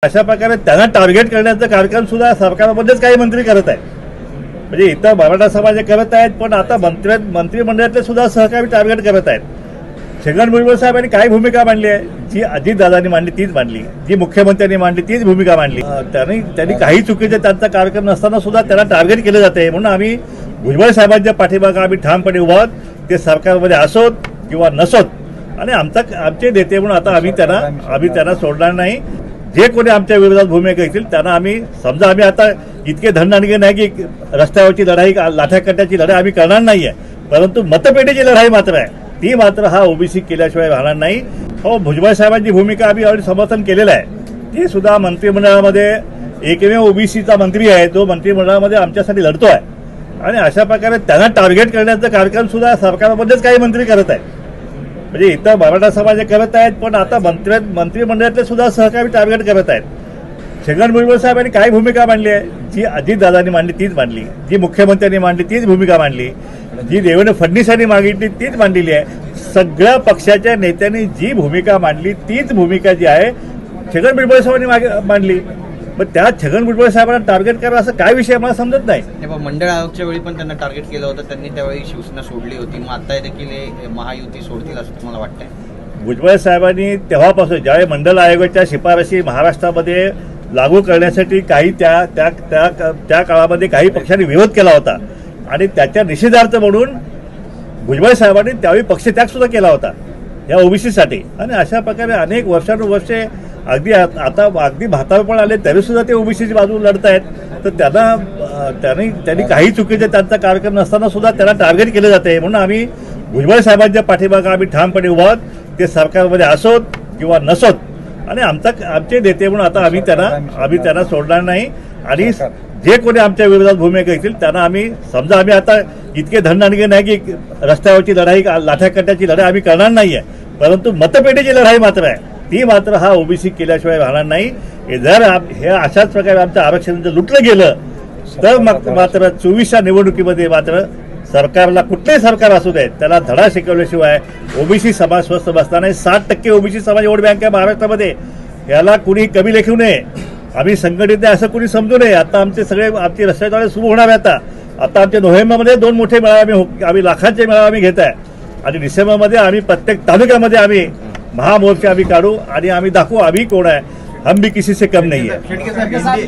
अशा प्रकारे त्यांना टार्गेट करण्याचा कार्यक्रम सुद्धा सरकारमध्येच काही मंत्री करत आहेत. म्हणजे इतर मराठा समाज करत आहेत, पण आता मंत्रिमंडळातले सुद्धा सहकारी टार्गेट करत आहेत. छगन भुजबळ साहेबांनी काय भूमिका मांडली आहे, जी अजितदादांनी मांडली तीच मांडली, जी मुख्यमंत्र्यांनी मांडली तीच भूमिका मांडली. त्यांनी काही चुकीचे त्यांचा कार्यक्रम नसताना सुद्धा त्यांना टार्गेट केलं जाते. म्हणून आम्ही भुजबळ साहेबांच्या पाठीमागे आम्ही ठामपणे उभा आहोत, ते सरकारमध्ये असोत किंवा नसोत. आणि आमचे नेते म्हणून आता आम्ही त्यांना सोडणार नाही. जे कोणी आमच्या विरोधात भूमिका घेतील त्यांना आम्ही समजा, आम्ही आता इतके धनदानगे नाही की रस्त्यावरची लढाई, लाठ्याकाठ्याची लढाई आम्ही करणार नाहीये, परंतु मतपेटीची लढाई मात्र आहे, ती मात्र हा ओबीसी केल्याशिवाय राहणार नाही. हो, भुजबळ साहेबांची भूमिका आम्ही ऑलरेडी समर्थन केलेलं आहे. ते सुद्धा मंत्रिमंडळामध्ये एकमेव ओबीसीचा मंत्री आहे, तो मंत्रिमंडळामध्ये आमच्यासाठी लढतोय. आणि अशा प्रकारे त्यांना टार्गेट करण्याचा कार्यक्रम सुद्धा सरकारमध्येच काही मंत्री करत आहेत. म्हणजे इतर मराठा समाज करत आहेत, पण आता मंत्रिमंडळातले सुद्धा सहकारी टार्गेट करत आहेत. छगन भुजबळ साहेबांनी काय भूमिका मांडली आहे, जी अजितदादांनी मांडली तीच मांडली, जी मुख्यमंत्र्यांनी मांडली तीच भूमिका मांडली, जी देवेंद्र फडणवीसांनी मागितली तीच मांडलेली आहे. सगळ्या पक्षाच्या नेत्यांनी जी भूमिका मांडली तीच भूमिका जी आहे छगन भुजबळ साहेबांनी मांडली. पण त्या छगन भुजबळ साहेबांना टार्गेट करा असं काय विषय मला समजत नाही. मंडळ आयोगच्या वेळी पण त्यांना टार्गेट केलं होतं, त्यांनी त्यावेळी शिवसेना सोडली होती. मग आता देखील महायुती सोडतील असं तुम्हाला वाटतंय? भुजबळ साहेबांनी तेव्हापासून ज्यावेळी मंडळ आयोगाच्या शिफारशी महाराष्ट्रामध्ये लागू करण्यासाठी काही त्या काळामध्ये काही पक्षांनी विरोध केला होता आणि त्याच्या निषेधार्थ म्हणून भुजबळ साहेबांनी त्यावेळी पक्षत्याग सुद्धा केला होता या ओबीसीसाठी. आणि अशा प्रकारे अनेक वर्षानुवर्षे अगदी भातावर पण आले तरी सुद्धा ते ओबीसीची बाजू लढत आहेत. तर त्यांनी काही चुकीचे त्यांचा कार्यक्रम नसताना सुद्धा त्यांना टार्गेट केलं जाते. म्हणून आम्ही भुजबळ साहेबांच्या पाठीमागे आम्ही ठामपणे उभा आहोत, ते सरकारमध्ये असोत किंवा नसोत. आणि आमचे नेते म्हणून आता आम्ही त्यांना सोडणार नाही. आणि जे कोणी आमच्या विरोधात भूमिका घेतील त्यांना आम्ही समजा, आम्ही आता इतके धनदानगे नाही की रस्त्यावरची लढाई, लाठ्याकाठ्याची लढाई आम्ही करणार नाहीये, परंतु मतपेटीची लढाई मात्र आहे, ती मात्र हा ओबीसी केल्याशिवाय राहणार नाही. जर हे अशाच प्रकारे आमचं आरक्षण जर लुटलं गेलं तर मात्र 24च्या निवडणुकीमध्ये मात्र सरकारला, कुठलेही सरकार असू दे, त्याला धडा शिकवल्याशिवाय ओबीसी समाज स्वस्थ बसणार नाही. 60% ओबीसी समाज वोट बँक आहे महाराष्ट्रामध्ये, याला कुणी कमी लेखू नये, आम्ही संघटित आहे असं कुणी समजू नये. आता आमची रस्त्याद्वारे सुरू होणार आहे. आता आमच्या नोव्हेंबरमध्ये 2 मोठे मेळावे आम्ही लाखांचे मेळावे आम्ही घेत आहे. आणि डिसेंबरमध्ये आम्ही प्रत्येक तालुक्यामध्ये आम्ही महामोर्चा आम्ही काढू आणि आम्ही दाखवू आम्ही कोण आहे, हम भी किसी से कम नहीं है.